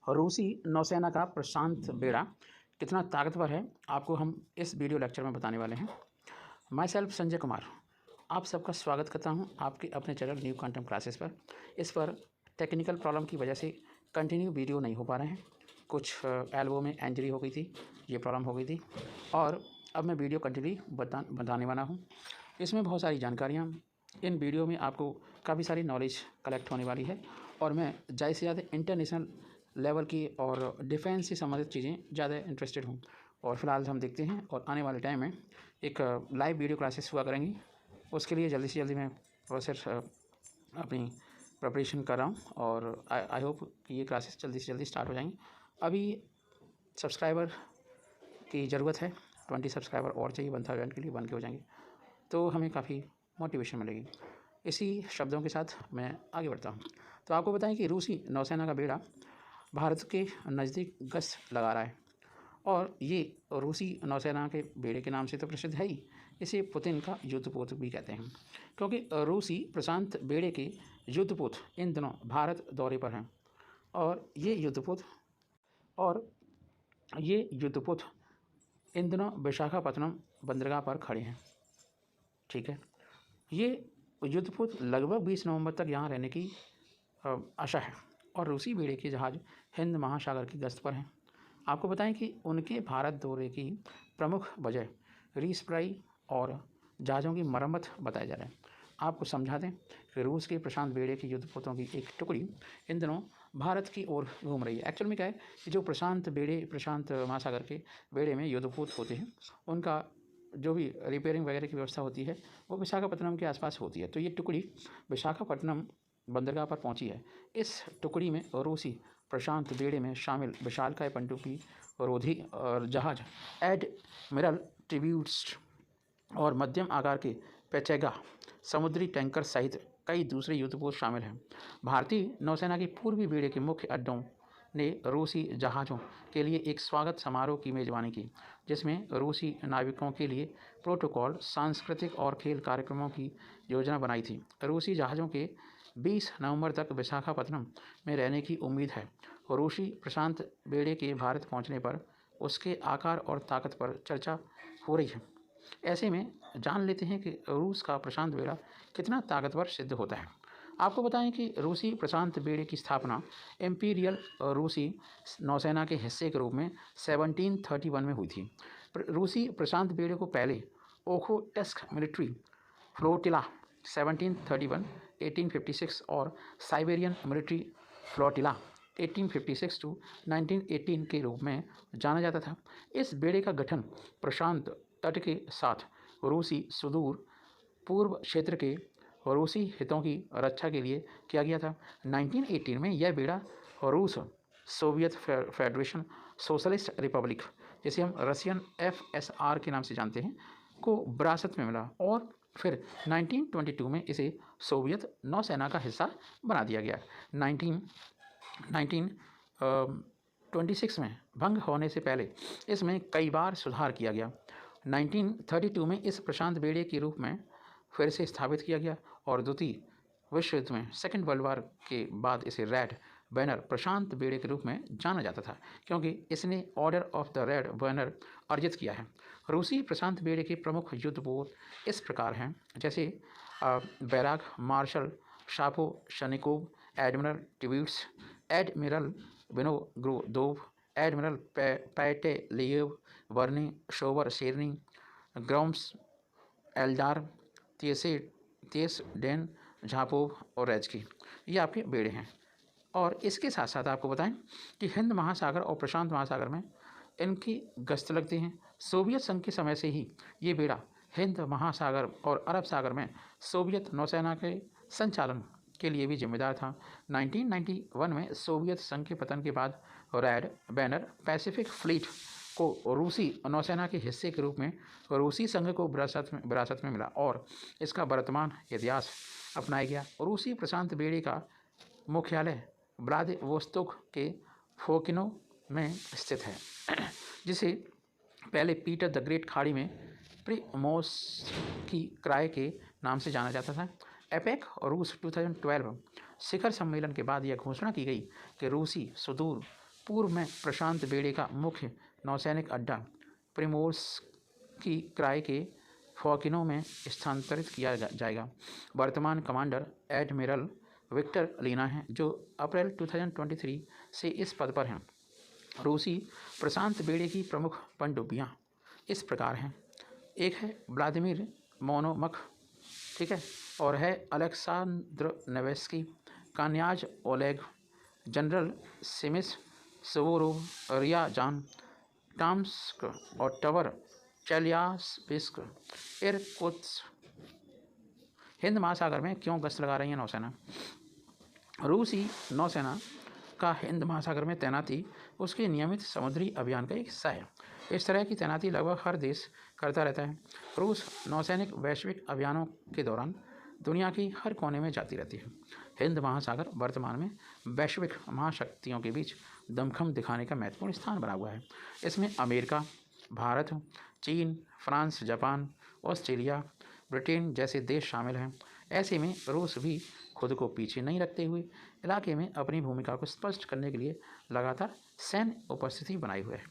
रूसी नौसेना का प्रशांत बेड़ा कितना ताकतवर है, आपको हम इस वीडियो लेक्चर में बताने वाले हैं। माई सेल्फ संजय कुमार आप सबका स्वागत करता हूं आपके अपने चैनल न्यू क्वांटम क्लासेस पर। इस पर टेक्निकल प्रॉब्लम की वजह से कंटिन्यू वीडियो नहीं हो पा रहे हैं। कुछ एल्बो में इंजरी हो गई थी, ये प्रॉब्लम हो गई थी और अब मैं वीडियो कंटिन्यू बताने वाला हूँ। इसमें बहुत सारी जानकारियाँ, इन वीडियो में आपको काफ़ी सारी नॉलेज कलेक्ट होने वाली है और मैं ज़्यादा से ज़्यादा इंटरनेशनल लेवल की और डिफेंस से संबंधित चीज़ें ज़्यादा इंटरेस्टेड हूँ। और फिलहाल हम देखते हैं और आने वाले टाइम में एक लाइव वीडियो क्लासेस हुआ करेंगी। उसके लिए जल्दी से जल्दी मैं प्रोसेस अपनी प्रिपरेशन कर रहा हूँ और आई होप कि ये क्लासेस जल्दी से जल्दी स्टार्ट हो जाएंगी। अभी सब्सक्राइबर की ज़रूरत है, 20 सब्सक्राइबर और चाहिए 1000 के लिए, 1 के हो जाएंगे तो हमें काफ़ी मोटिवेशन मिलेगी। इसी शब्दों के साथ मैं आगे बढ़ता हूँ। तो आपको बताएं कि रूसी नौसेना का बेड़ा भारत के नज़दीक गश्त लगा रहा है और ये रूसी नौसेना के बेड़े के नाम से तो प्रसिद्ध है ही, इसे पुतिन का युद्धपोत भी कहते हैं क्योंकि रूसी प्रशांत बेड़े के युद्धपोत इन दिनों भारत दौरे पर हैं और ये युद्धपोत इन दिनों विशाखापत्तनम बंदरगाह पर खड़े हैं। ठीक है, ये युद्धपोत लगभग 20 नवंबर तक यहाँ रहने की आशा है और रूसी बेड़े के जहाज़ हिंद महासागर की गश्त पर हैं। आपको बताएं कि उनके भारत दौरे की प्रमुख वजह रीसप्लाई और जहाज़ों की मरम्मत बताया जा रहा है। आपको समझा दें कि रूस के प्रशांत बेड़े की युद्धपोतों की एक टुकड़ी इन दिनों भारत की ओर घूम रही है। एक्चुअल में क्या है कि जो प्रशांत महासागर के बेड़े में युद्धपोत होते हैं, उनका जो भी रिपेयरिंग वगैरह की व्यवस्था होती है वो विशाखापत्तनम के आसपास होती है। तो ये टुकड़ी विशाखापत्तनम बंदरगाह पर पहुंची है। इस टुकड़ी में रूसी प्रशांत बेड़े में शामिल विशालकाय पनडुब्बी रोधी और जहाज एडमिरल ट्रिब्यूट्स और मध्यम आकार के पेचेगा समुद्री टैंकर सहित कई दूसरे युद्धपोत शामिल हैं। भारतीय नौसेना के पूर्वी बेड़े के मुख्य अड्डों ने रूसी जहाज़ों के लिए एक स्वागत समारोह की मेज़बानी की, जिसमें रूसी नाविकों के लिए प्रोटोकॉल, सांस्कृतिक और खेल कार्यक्रमों की योजना बनाई थी। रूसी जहाज़ों के 20 नवंबर तक विशाखापत्तनम में रहने की उम्मीद है। रूसी प्रशांत बेड़े के भारत पहुंचने पर उसके आकार और ताकत पर चर्चा हो रही है। ऐसे में जान लेते हैं कि रूस का प्रशांत बेड़ा कितना ताकतवर सिद्ध होता है। आपको बताएं कि रूसी प्रशांत बेड़े की स्थापना इम्पीरियल रूसी नौसेना के हिस्से के रूप में 1731 में हुई थी। रूसी प्रशांत बेड़े को पहले ओखोटस्क मिलिट्री फ्लोटिला 1731, 1856 और साइबेरियन मिलिट्री फ्लोटिला 1856 टू 1918 के रूप में जाना जाता था। इस बेड़े का गठन प्रशांत तट के साथ रूसी सुदूर पूर्व क्षेत्र के रूसी हितों की रक्षा के लिए किया गया था। 1918 में यह बेड़ा रूस सोवियत फेडरेशन सोशलिस्ट रिपब्लिक, जिसे हम रशियन FSR के नाम से जानते हैं, को विरासत में मिला और फिर 1922 में इसे सोवियत नौसेना का हिस्सा बना दिया गया। 1926 में भंग होने से पहले इसमें कई बार सुधार किया गया। 1932 में इस प्रशांत बेड़े के रूप में फिर से स्थापित किया गया और द्वितीय विश्व युद्ध में सेकेंड वर्ल्ड वार के बाद इसे रेड बैनर प्रशांत बेड़े के रूप में जाना जाता था क्योंकि इसने order of the red banner अर्जित किया है। रूसी प्रशांत बेड़े के प्रमुख युद्धपोत इस प्रकार हैं, जैसे Varyag Marshal Shaposhnikov, Admiral Tributs, Admiral Vinogradov, Admiral Panteleyev, वर्नी शोवर शेरनी, ग्राम्स एल्डार, तेसडेन झापोव और रेजकी, ये आपके बेड़े हैं। और इसके साथ साथ आपको बताएं कि हिंद महासागर और प्रशांत महासागर में इनकी गश्त लगती हैं। सोवियत संघ के समय से ही ये बेड़ा हिंद महासागर और अरब सागर में सोवियत नौसेना के संचालन के लिए भी जिम्मेदार था। 1991 में सोवियत संघ के पतन के बाद रेड बैनर पैसिफिक फ्लीट को रूसी नौसेना के हिस्से के रूप में रूसी संघ को विरासत में मिला और इसका वर्तमान इतिहास अपनाया गया। रूसी प्रशांत बेड़े का मुख्यालय व्लादिवोस्तोक के फोकिनो में स्थित है, जिसे पहले पीटर द ग्रेट खाड़ी में प्रिमोस की क्राय के नाम से जाना जाता था। एपेक और रूस 2012 शिखर सम्मेलन के बाद यह घोषणा की गई कि रूसी सुदूर पूर्व में प्रशांत बेड़े का मुख्य नौसैनिक अड्डा प्रिमोर्स्की क्राय के फॉकिनो में स्थानांतरित किया जाएगा। वर्तमान कमांडर एडमिरल विक्टर लीना हैं, जो अप्रैल 2023 से इस पद पर हैं। रूसी प्रशांत बेड़े की प्रमुख पनडुब्बियाँ इस प्रकार हैं। एक है व्लादिमीर मोनोमख, ठीक है, और है Alexander Nevsky, Knyaz Oleg, General सिमिस सुवोरोव, रियाजान टाम्स्क और टवर चेल्याबिस्क, इरकुत्स्क। हिंद महासागर में क्यों गश्त लगा रही है नौसेना? रूसी नौसेना का हिंद महासागर में तैनाती उसके नियमित समुद्री अभियान का एक हिस्सा है। इस तरह की तैनाती लगभग हर देश करता रहता है। रूस नौसैनिक वैश्विक अभियानों के दौरान दुनिया की हर कोने में जाती रहती है। हिंद महासागर वर्तमान में वैश्विक महाशक्तियों के बीच दमखम दिखाने का महत्वपूर्ण स्थान बना हुआ है। इसमें अमेरिका, भारत, चीन, फ्रांस, जापान, ऑस्ट्रेलिया, ब्रिटेन जैसे देश शामिल हैं। ऐसे में रूस भी खुद को पीछे नहीं रखते हुए इलाके में अपनी भूमिका को स्पष्ट करने के लिए लगातार सैन्य उपस्थिति बनाए हुए है।